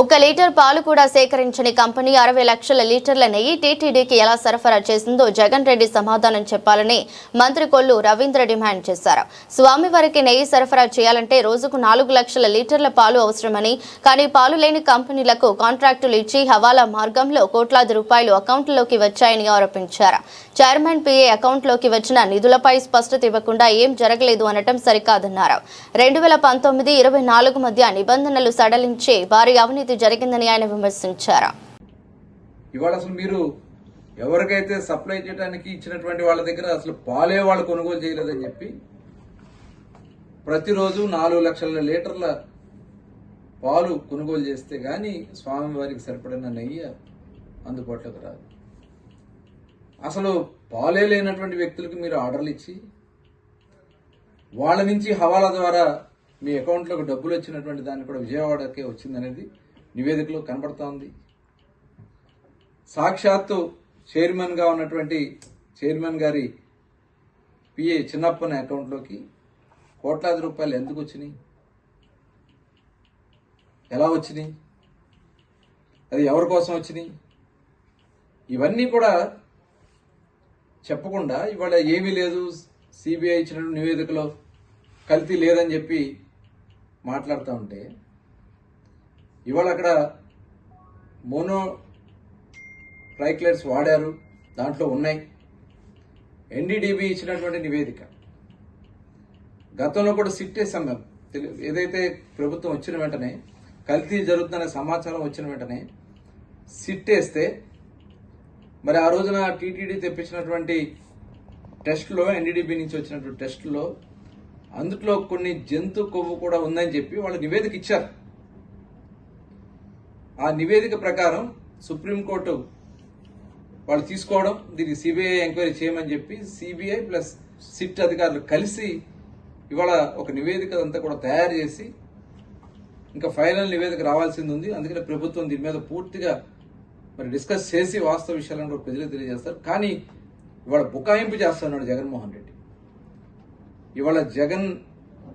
1 litre పాలు కూడా సేకరించని company 60 లక్షల లీటర్ల నెయ్యి టీటీడీకి ఎలా సరఫరా చేసిందో జగన్ రెడ్డి సమాధానం చెప్పాలని మంత్రి కొల్లు రవీంద్ర డిమాండ్ చేశారు. స్వామివారికి నెయ్యి సరఫరా చేయాలంటే రోజుకు 4 లక్షల లీటర్ల పాలు అవసరమని, కానీ పాలు లేని కంపెనీలకు కాంట్రాక్టులు ఇచ్చి హవాలా మార్గంలో కోట్లాది రూపాయలు అకౌంట్లోకి వచ్చాయని ఆరోపించారు. చైర్మన్ పిఏ అకౌంట్లోకి వచ్చిన నిధులపై స్పష్టత ఇవ్వకుండా ఏం జరగలేదు అనటం సరికాదన్నారు. 2019-24 మధ్య నిబంధనలు సడలించి భారీ అవినీతి జరిగిందని ఆయన విమర్శించారు. ఇవాళ అసలు మీరు ఎవరికైతే సప్లై చేయడానికి ఇచ్చినటువంటి వాళ్ళ దగ్గర అసలు పాలే వాళ్ళు కొనుగోలు చేయలేదని చెప్పి ప్రతిరోజు 4 లక్షల లీటర్ల పాలు కొనుగోలు చేస్తే గాని స్వామివారికి సరిపడిన నెయ్యి అందుబాటులోకి రాదు. అసలు పాలే లేనటువంటి వ్యక్తులకు మీరు ఆర్డర్లు ఇచ్చి వాళ్ళ నుంచి హవాలా ద్వారా మీ అకౌంట్లోకి డబ్బులు వచ్చినటువంటి దాన్ని కూడా విజయవాడకే వచ్చిందనేది నివేదికలో కనబడతా ఉంది. సాక్షాత్తు చైర్మన్గా ఉన్నటువంటి చైర్మన్ గారి పిఏ చిన్నప్పని అకౌంట్లోకి కోట్లాది రూపాయలు ఎందుకు వచ్చినాయి, ఎలా వచ్చినాయి, అది ఎవరి కోసం వచ్చినాయి, ఇవన్నీ కూడా చెప్పకుండా ఇవాళ ఏమీ లేదు, సిబిఐ ఇచ్చినటువంటి నివేదికలో కల్తీ లేదని చెప్పి మాట్లాడుతూ ఉంటే ఇవాళ అక్కడ మోనో ట్రైక్లైట్స్ వాడారు, దాంట్లో ఉన్నాయి. ఎన్డీడీబీ ఇచ్చినటువంటి నివేదిక గతంలో కూడా సిట్ వేసాం మేము. ఏదైతే ప్రభుత్వం వచ్చిన వెంటనే కల్తీ జరుగుతుందనే సమాచారం వచ్చిన వెంటనే సిట్ వేస్తే మరి ఆ రోజున టీటీడీ తెప్పించినటువంటి టెస్టులో ఎన్డీడీబీ నుంచి వచ్చినటువంటి టెస్టులో అందులో కొన్ని జంతు కొవ్వు కూడా ఉందని చెప్పి వాళ్ళు నివేదిక ఇచ్చారు. ఆ నివేదిక ప్రకారం సుప్రీంకోర్టు వాళ్ళు తీసుకోవడం, దీనికి సిబిఐ ఎంక్వైరీ చేయమని చెప్పి సిబిఐ ప్లస్ సిట్ అధికారులు కలిసి ఇవాళ ఒక నివేదిక అంతా కూడా తయారు చేసి ఇంకా ఫైనల్ నివేదిక రావాల్సింది ఉంది. అందుకని ప్రభుత్వం దీని మీద పూర్తిగా మరి డిస్కస్ చేసి వాస్తవ విషయాలను కూడా ప్రజలకు తెలియజేస్తారు. కానీ ఇవాళ బుకాయింపు చేస్తున్నాడు జగన్మోహన్ రెడ్డి. ఇవాళ జగన్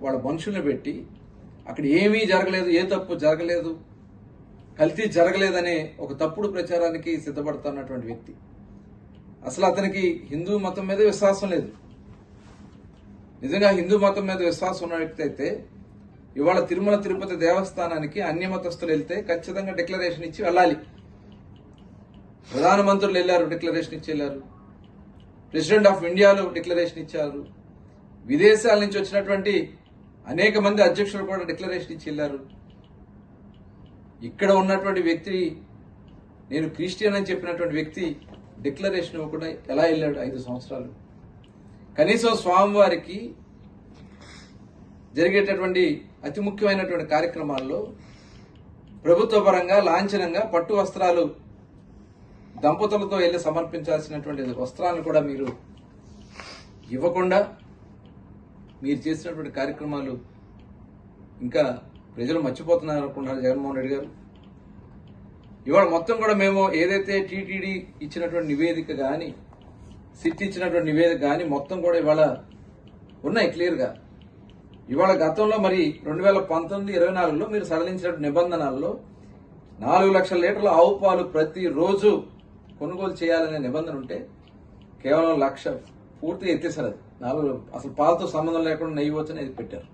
వాళ్ళ మనుషుల్ని పెట్టి అక్కడ ఏమీ జరగలేదు, ఏ తప్పు జరగలేదు, కల్తీ జరగలేదనే ఒక తప్పుడు ప్రచారానికి సిద్ధపడుతున్నటువంటి వ్యక్తి. అసలు అతనికి హిందూ మతం మీద విశ్వాసం లేదు. నిజంగా హిందూ మతం మీద విశ్వాసం ఉన్న వ్యక్తి అయితే ఇవాళ తిరుమల తిరుపతి దేవస్థానానికి అన్య మతస్థులు వెళ్తే ఖచ్చితంగా డిక్లరేషన్ ఇచ్చి వెళ్ళాలి. ప్రధానమంత్రులు వెళ్ళారు, డిక్లరేషన్ ఇచ్చి వెళ్ళారు. ప్రెసిడెంట్ ఆఫ్ ఇండియాలో డిక్లరేషన్ ఇచ్చారు. విదేశాల నుంచి వచ్చినటువంటి అనేక మంది అధ్యక్షులు కూడా డిక్లరేషన్ ఇచ్చి వెళ్ళారు. ఇక్కడ ఉన్నటువంటి వ్యక్తి, నేను క్రిస్టియన్ అని చెప్పినటువంటి వ్యక్తి డిక్లరేషన్ ఇవ్వకుండా ఎలా వెళ్ళాడు 5 సంవత్సరాలు? కనీసం స్వామివారికి జరిగేటటువంటి అతి ముఖ్యమైనటువంటి కార్యక్రమాల్లో ప్రభుత్వ పరంగా లాంఛనంగా పట్టు వస్త్రాలు దంపతులతో వెళ్ళి సమర్పించాల్సినటువంటి వస్త్రాలను కూడా మీరు ఇవ్వకుండా మీరు చేసినటువంటి కార్యక్రమాలు ఇంకా ప్రజలు మర్చిపోతున్నారు అనుకుంటున్నారు జగన్మోహన్ రెడ్డి గారు. ఇవాళ మొత్తం కూడా మేము ఏదైతే టీటీడీ ఇచ్చినటువంటి నివేదిక కానీ సిట్ ఇచ్చినటువంటి నివేదిక కానీ మొత్తం కూడా ఇవాళ ఉన్నాయి క్లియర్గా. ఇవాళ గతంలో మరి 2019-24లో మీరు సడలించినటువంటి నిబంధనల్లో 4 లక్షల లీటర్ల ఆవు పాలు ప్రతిరోజు కొనుగోలు చేయాలనే నిబంధన ఉంటే కేవలం 1 లక్ష పూర్తిగా ఎత్తేసారు. అది 4 అసలు పాలతో సంబంధం లేకుండా నెయ్యి వచ్చని అది పెట్టారు.